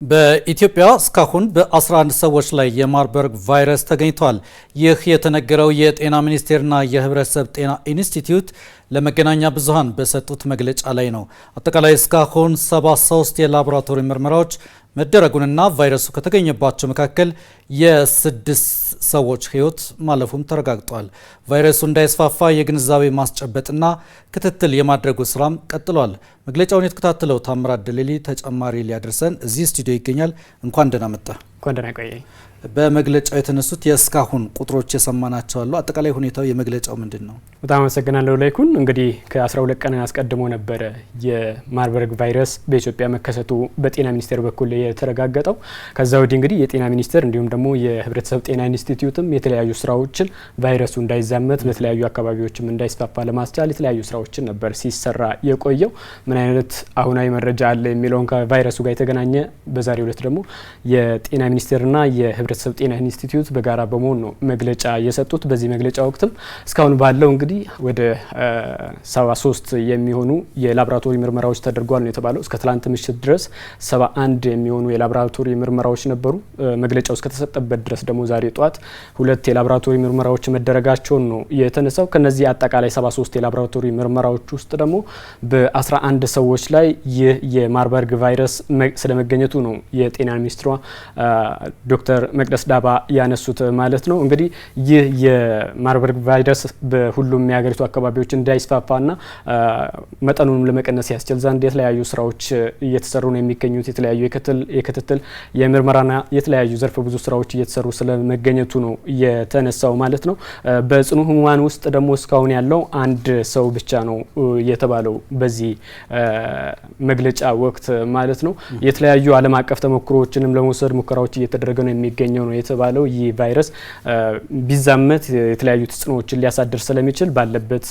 በኢትዮጵያ እስካሁን በ11 ሰዎች ላይ የማርበርግ ቫይረስ ተገኝቷል። ይህ የተነገረው የጤና ሚኒስቴርና የህብረተሰብ ጤና ኢንስቲትዩት ለመገናኛ ብዙሃን በሰጡት መግለጫ ላይ ነው። አጠቃላይ እስካሁን 73 የላቦራቶሪ ምርመራዎች መደረጉንና ቫይረሱ ከተገኘባቸው መካከል የ6 ሰዎች ህይወት ማለፉም ተረጋግጧል። ቫይረሱ እንዳይስፋፋ የግንዛቤ ማስጨበጥና ክትትል የማድረጉ ስራም ቀጥሏል። መግለጫውን የተከታተለው ታምራት ደሌሊ ተጨማሪ ሊያደርሰን እዚህ ስቱዲዮ ይገኛል። እንኳን ደህና መጣ። እንኳን ደህና ቆየኝ። በመግለጫው የተነሱት የእስካሁን ቁጥሮች የሰማናቸው አሉ። አጠቃላይ ሁኔታው የመግለጫው ምንድነው? በጣም አመሰግናለሁ ላይኩን። እንግዲህ ከ12 ቀን አስቀድሞ ነበረ የማርበርግ ቫይረስ በኢትዮጵያ መከሰቱ በጤና ሚኒስቴር በኩል የተረጋገጠው። ከዛ ወዲህ እንግዲህ የጤና ሚኒስቴር እንዲሁም ደግሞ የህብረተሰብ ጤና ኢንስቲትዩትም የተለያዩ ስራዎችን ቫይረሱ እንዳይዛመት በተለያዩ አካባቢዎችም እንዳይስፋፋ ለማስቻል የተለያዩ ስራዎችን ነበር ሲሰራ የቆየው። ምን አይነት አሁናዊ መረጃ አለ የሚለውን ከቫይረሱ ጋር የተገናኘ በዛሬው ዕለት ደግሞ የጤና ሚኒስቴርና የህብረተሰብ ጤና ኢንስቲትዩት በጋራ በመሆን ነው መግለጫ የሰጡት። በዚህ መግለጫ ወቅትም እስካሁን ባለው እንግዲህ ወደ 73 የሚሆኑ የላቦራቶሪ ምርመራዎች ተደርጓል ነው የተባለው። እስከ ትላንት ምሽት ድረስ 71 የሚሆኑ የላቦራቶሪ ምርመራዎች ነበሩ። መግለጫው እስከተሰጠበት ድረስ ደግሞ ዛሬ ጧት 2 የላቦራቶሪ ምርመራዎች መደረጋቸውን ነው የተነሳው። ከነዚህ አጠቃላይ 73 የላቦራቶሪ ምርመራዎች ውስጥ ደግሞ በ11 ሰዎች ላይ ይህ የማርበርግ ቫይረስ ስለመገኘቱ ነው የጤና ሚኒስትሯ ዶክተር መቅደስ ዳባ ያነሱት ማለት ነው። እንግዲህ ይህ የማርበርግ ቫይረስ በሁሉም የሀገሪቱ አካባቢዎች እንዳይስፋፋና መጠኑንም ለመቀነስ ያስችል ዘንድ የተለያዩ ስራዎች እየተሰሩ ነው የሚገኙት። የተለያዩ የክትትል የምርመራና የተለያዩ ዘርፈ ብዙ ስራዎች እየተሰሩ ስለመገኘቱ ነው የተነሳው ማለት ነው። በጽኑ ህሙማን ውስጥ ደግሞ እስካሁን ያለው አንድ ሰው ብቻ ነው የተባለው በዚህ መግለጫ ወቅት ማለት ነው። የተለያዩ ዓለም አቀፍ ተሞክሮዎችንም ለመውሰድ ሙከራዎች እየተደረገ ነው የሚገኘው ነው የተባለው። ይህ ቫይረስ ቢዛመት የተለያዩ ተጽዕኖዎችን ሊያሳድር ስለሚችል ባለበት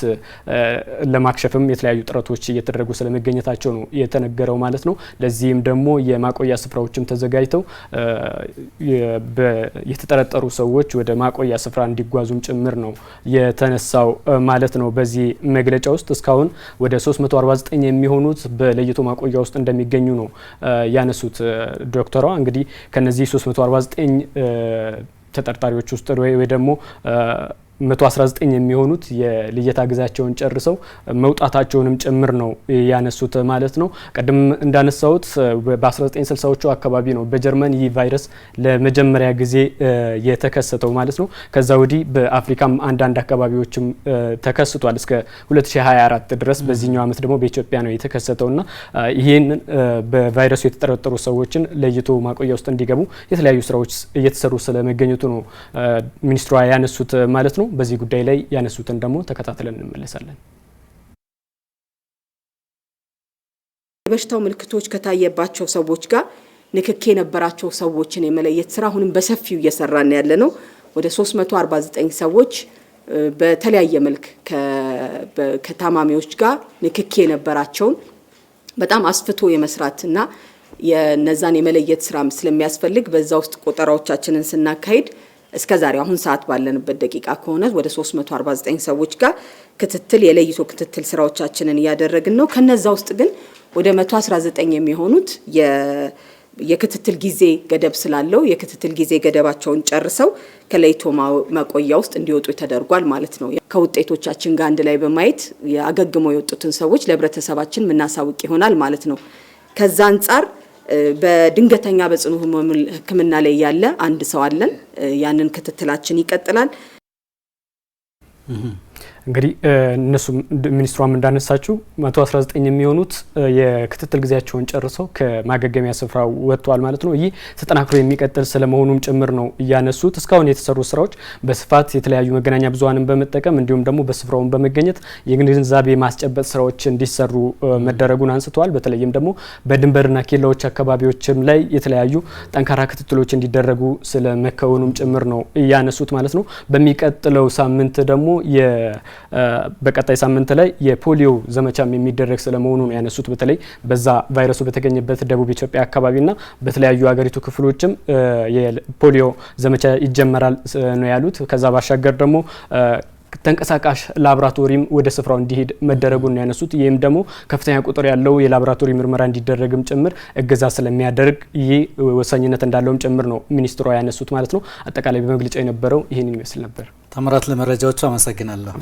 ለማክሸፍም የተለያዩ ጥረቶች እየተደረጉ ስለመገኘታቸው ነው የተነገረው ማለት ነው። ለዚህም ደግሞ የማቆያ ስፍራዎችም ተዘጋጅተው የተጠረጠሩ ሰዎች ወደ ማቆያ ስፍራ እንዲጓዙም ጭምር ነው የተነሳው ማለት ነው። በዚህ መግለጫ ውስጥ እስካሁን ወደ 349 የሚሆኑት በለይቶ ማቆያ ውስጥ እንደሚገኙ ነው ያነሱት ዶክተሯ። እንግዲህ ከነዚህ 349 ተጠርጣሪዎች ውስጥ ወይ ደግሞ 119 የሚሆኑት የልየታ ጊዜያቸውን ጨርሰው መውጣታቸውንም ጭምር ነው ያነሱት ማለት ነው። ቀደም እንዳነሳሁት በ1960ዎቹ አካባቢ ነው በጀርመን ይህ ቫይረስ ለመጀመሪያ ጊዜ የተከሰተው ማለት ነው። ከዛ ወዲህ በአፍሪካም አንዳንድ አካባቢዎችም ተከስቷል እስከ 2024 ድረስ። በዚህኛው ዓመት ደግሞ በኢትዮጵያ ነው የተከሰተውና ይህን በቫይረሱ የተጠረጠሩ ሰዎችን ለይቶ ማቆያ ውስጥ እንዲገቡ የተለያዩ ስራዎች እየተሰሩ ስለመገኘቱ ነው ሚኒስትሯ ያነሱት ማለት ነው። በዚህ ጉዳይ ላይ ያነሱትን ደግሞ ተከታትለን እንመለሳለን። የበሽታው ምልክቶች ከታየባቸው ሰዎች ጋር ንክኪ የነበራቸው ሰዎችን የመለየት ስራ አሁንም በሰፊው እየሰራን ያለ ነው። ወደ 349 ሰዎች በተለያየ መልክ ከታማሚዎች ጋር ንክኪ የነበራቸውን በጣም አስፍቶ የመስራትና የነዛን የመለየት ስራ ስለሚያስፈልግ በዛ ውስጥ ቆጠራዎቻችንን ስናካሂድ እስከዛሬ አሁን ሰዓት ባለንበት ደቂቃ ከሆነ ወደ 349 ሰዎች ጋር የለይቶ ክትትል ስራዎቻችንን እያደረግን ነው። ከነዛ ውስጥ ግን ወደ 119 የሚሆኑት የክትትል ጊዜ ገደብ ስላለው የክትትል ጊዜ ገደባቸውን ጨርሰው ከለይቶ ማቆያ ውስጥ እንዲወጡ ተደርጓል ማለት ነው። ከውጤቶቻችን ጋር አንድ ላይ በማየት ያገግመው የወጡትን ሰዎች ለህብረተሰባችን ምናሳውቅ ይሆናል ማለት ነው። ከዛ አንፃር በድንገተኛ በጽኑ ህክምና ላይ ያለ አንድ ሰው አለን። ያንን ክትትላችን ይቀጥላል። እንግዲህ እነሱ ሚኒስትሯም እንዳነሳችው 119 የሚሆኑት የክትትል ጊዜያቸውን ጨርሰው ከማገገሚያ ስፍራው ወጥተዋል ማለት ነው። ይህ ተጠናክሮ የሚቀጥል ስለመሆኑም ጭምር ነው ያነሱት። እስካሁን የተሰሩ ስራዎች በስፋት የተለያዩ መገናኛ ብዙሃንን በመጠቀም እንዲሁም ደግሞ በስፍራውን በመገኘት የግንዛቤ ማስጨበጥ ስራዎች እንዲሰሩ መደረጉን አንስተዋል። በተለይም ደግሞ በድንበርና ኬላዎች አካባቢዎችም ላይ የተለያዩ ጠንካራ ክትትሎች እንዲደረጉ ስለመከወኑም ጭምር ነው ያነሱት ማለት ነው። በሚቀጥለው ሳምንት ደግሞ በቀጣይ ሳምንት ላይ የፖሊዮ ዘመቻም የሚደረግ ስለመሆኑ ነው ያነሱት። በተለይ በዛ ቫይረሱ በተገኘበት ደቡብ ኢትዮጵያ አካባቢና በተለያዩ ሀገሪቱ ክፍሎችም የፖሊዮ ዘመቻ ይጀመራል ነው ያሉት። ከዛ ባሻገር ደግሞ ተንቀሳቃሽ ላብራቶሪም ወደ ስፍራው እንዲሄድ መደረጉን ያነሱት ይህም ደግሞ ከፍተኛ ቁጥር ያለው የላብራቶሪ ምርመራ እንዲደረግም ጭምር እገዛ ስለሚያደርግ ይህ ወሳኝነት እንዳለውም ጭምር ነው ሚኒስትሯ ያነሱት ማለት ነው። አጠቃላይ በመግለጫው የነበረው ይህንን ይመስል ነበር። ታምራት ለመረጃዎቹ አመሰግናለሁ።